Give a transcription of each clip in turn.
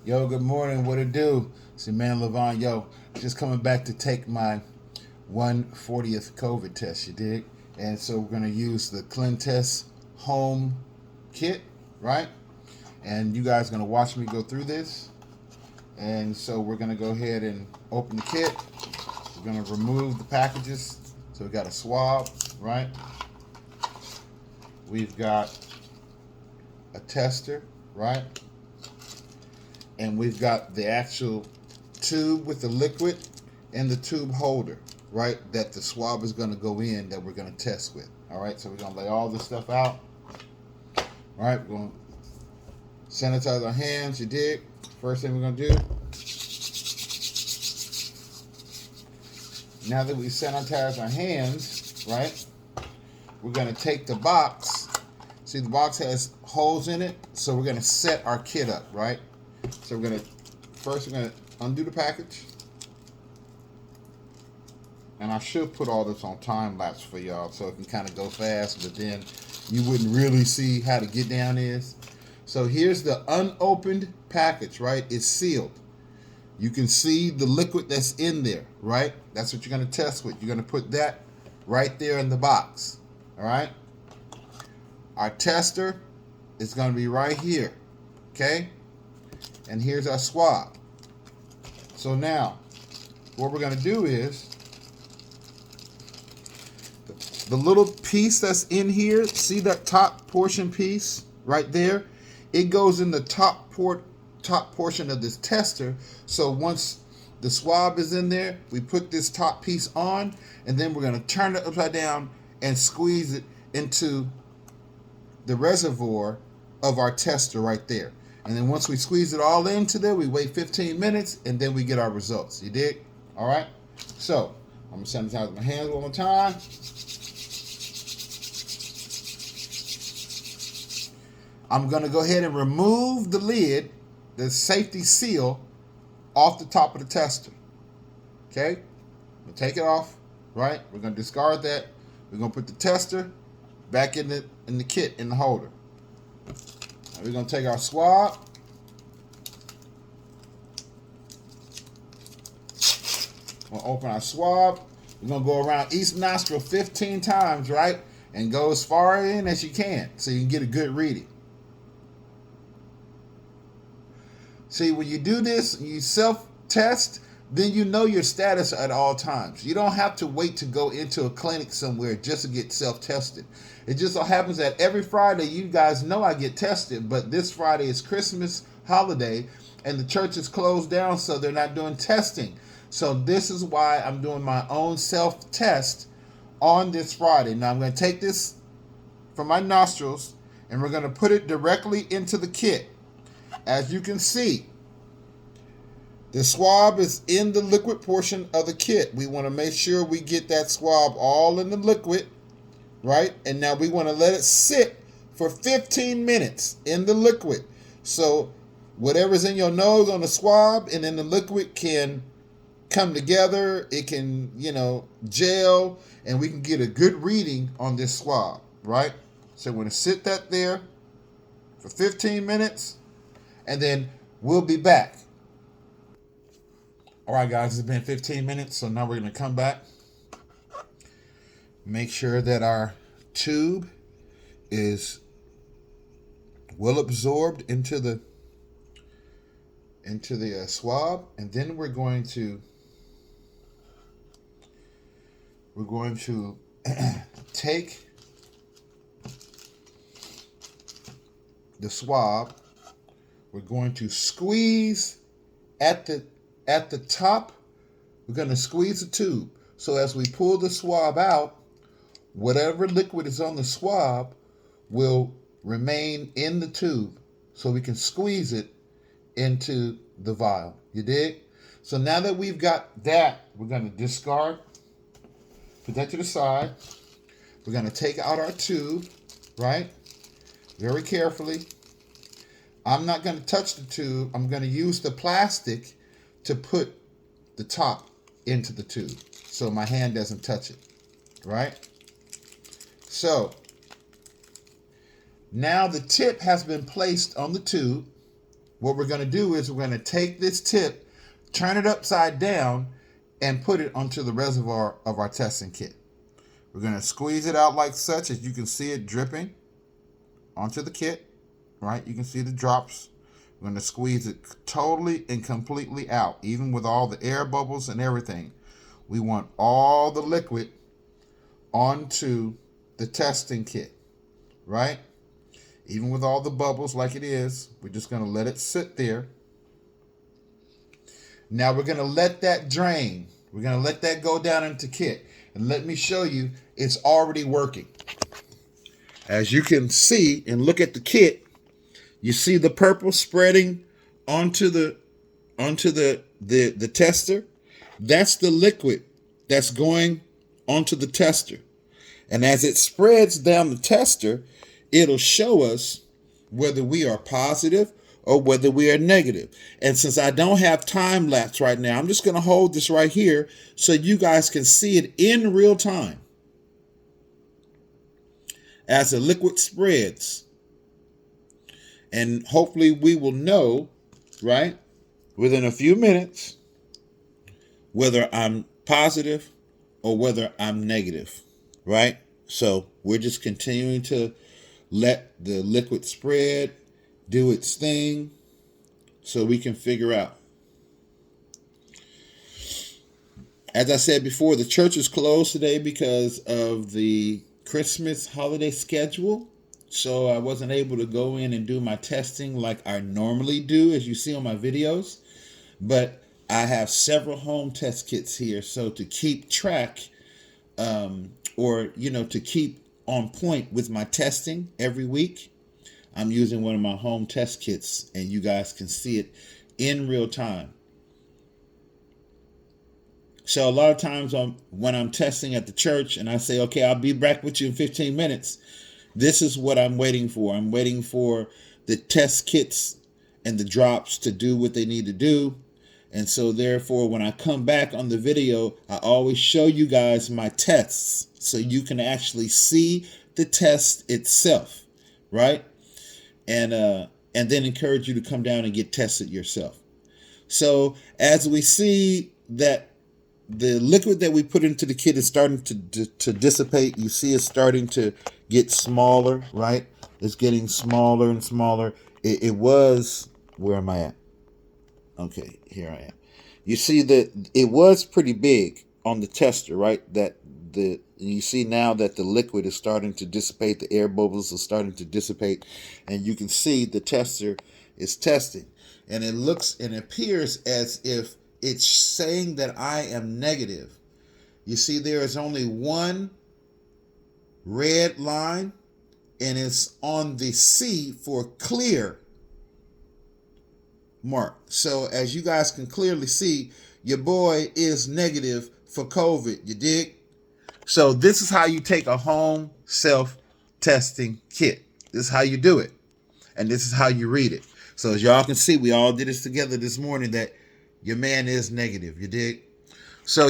Yo, good morning. What it do? It's your man Levon. Yo, just coming back to take my 140th COVID test. You dig? And so we're gonna use the ClinTest home kit, right? And you guys are gonna watch me go through this. And so we're gonna go ahead and open the kit. We're gonna remove the packages. So we got a swab, right? We've got a tester, right? And we've got the actual tube with the liquid and the tube holder, right, that the swab is going to go in that we're going to test with. All right, so we're going to lay all this stuff out. All right, we're going to sanitize our hands. You dig? First thing we're going to do, now that we sanitize our hands, right, we're going to take the box. See, the box has holes in it, so we're going to set our kit up, right? So we're going to undo the package. And I should put all this on time lapse for y'all so it can kind of go fast, but then you wouldn't really see how the get down is. So here's the unopened package, right? It's sealed. You can see the liquid that's in there, right? That's what you're going to test with. You're going to put that right there in the box, all right? Our tester is going to be right here, okay? And here's our swab. So now, what we're going to do is, the little piece that's in here, see that top portion piece right there? It goes in the top portion of this tester. So once the swab is in there, we put this top piece on, and then we're going to turn it upside down and squeeze it into the reservoir of our tester right there. And then once we squeeze it all into there, we wait 15 minutes, and then we get our results. You dig? All right? So, I'm going to sanitize my hands one more time. I'm going to go ahead and remove the lid, the safety seal, off the top of the tester. Okay? We'll take it off, right? We're going to discard that. We're going to put the tester back in the kit, in the holder. We're going to take our swab. We'll open our swab. We're going to go around each nostril 15 times, right? And go as far in as you can so you can get a good reading. See, when you do this, you self-test, then you know your status at all times. You don't have to wait to go into a clinic somewhere just to get self-tested. It just so happens that every Friday, you guys know I get tested, but this Friday is Christmas holiday, and the church is closed down, so they're not doing testing. So this is why I'm doing my own self-test on this Friday. Now I'm going to take this from my nostrils, and we're going to put it directly into the kit. As you can see, the swab is in the liquid portion of the kit. We want to make sure we get that swab all in the liquid, right? And now we want to let it sit for 15 minutes in the liquid. So whatever's in your nose on the swab and in the liquid can come together. It can, gel, and we can get a good reading on this swab, right? So we're going to sit that there for 15 minutes, and then we'll be back. All right, guys, it's been 15 minutes, so now we're going to come back. Make sure that our tube is well absorbed into the swab, and then we're going to take the swab. We're going to squeeze at the top. We're going to squeeze the tube. So as we pull the swab out, whatever liquid is on the swab will remain in the tube, so we can squeeze it into the vial. You dig? So now that we've got that, we're going to discard, put that to the side. We're going to take out our tube, right? Very carefully. I'm not going to touch the tube. I'm going to use the plastic to put the top into the tube so my hand doesn't touch it, right? So now the tip has been placed on the tube, what we're going to do is we're going to take this tip, turn it upside down, and put it onto the reservoir of our testing kit. We're going to squeeze it out like such, as you can see it dripping onto the kit, right? You can see the drops. We're going to squeeze it totally and completely out, even with all the air bubbles and everything. We want all the liquid onto the testing kit, right? Even with all the bubbles like it is, we're just going to let it sit there. Now we're going to let that drain. We're going to let that go down into kit. And let me show you, it's already working. As you can see and look at the kit, you see the purple spreading onto the tester. That's the liquid that's going onto the tester. And as it spreads down the tester, it'll show us whether we are positive or whether we are negative. And since I don't have time lapse right now, I'm just going to hold this right here so you guys can see it in real time. As the liquid spreads, and hopefully we will know, right, within a few minutes, whether I'm positive or whether I'm negative, right? So we're just continuing to let the liquid spread, do its thing, so we can figure out. As I said before, the church is closed today because of the Christmas holiday schedule. So I wasn't able to go in and do my testing like I normally do, as you see on my videos. But I have several home test kits here. So to keep track, to keep on point with my testing every week, I'm using one of my home test kits, and you guys can see it in real time. So a lot of times when I'm testing at the church and I say, okay, I'll be back with you in 15 minutes, this is what I'm waiting for. I'm waiting for the test kits and the drops to do what they need to do. And so therefore, when I come back on the video, I always show you guys my tests so you can actually see the test itself, right? And then encourage you to come down and get tested yourself. So as we see that the liquid that we put into the kit is starting to dissipate, you see it's starting to get smaller, right? It's getting smaller and smaller. It was, where am I at? Okay, here I am. You see that it was pretty big on the tester, right? You see now that the liquid is starting to dissipate, the air bubbles are starting to dissipate, and you can see the tester is testing. And it looks and appears as if it's saying that I am negative. You see there is only one red line, and it's on the C for clear mark. So as you guys can clearly see, your boy is negative for COVID. You dig? So this is how you take a home self-testing kit. This is how you do it. And this is how you read it. So as y'all can see, we all did this together this morning that your man is negative. You dig? So,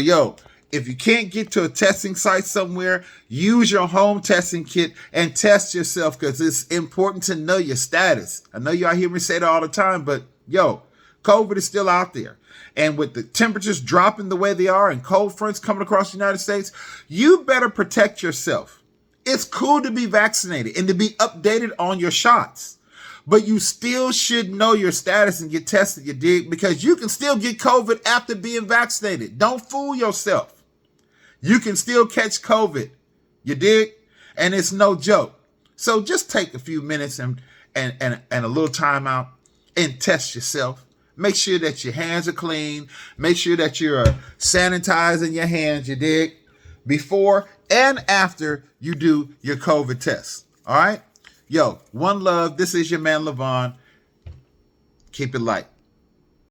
if you can't get to a testing site somewhere, use your home testing kit and test yourself, because it's important to know your status. I know y'all hear me say that all the time, but COVID is still out there. And with the temperatures dropping the way they are and cold fronts coming across the United States, you better protect yourself. It's cool to be vaccinated and to be updated on your shots, but you still should know your status and get tested, you dig? Because you can still get COVID after being vaccinated. Don't fool yourself. You can still catch COVID, you dig? And it's no joke. So just take a few minutes and a little time out and test yourself. Make sure that your hands are clean. Make sure that you're sanitizing your hands, you dig? Before and after you do your COVID test. All right? One love. This is your man, Levon. Keep it light.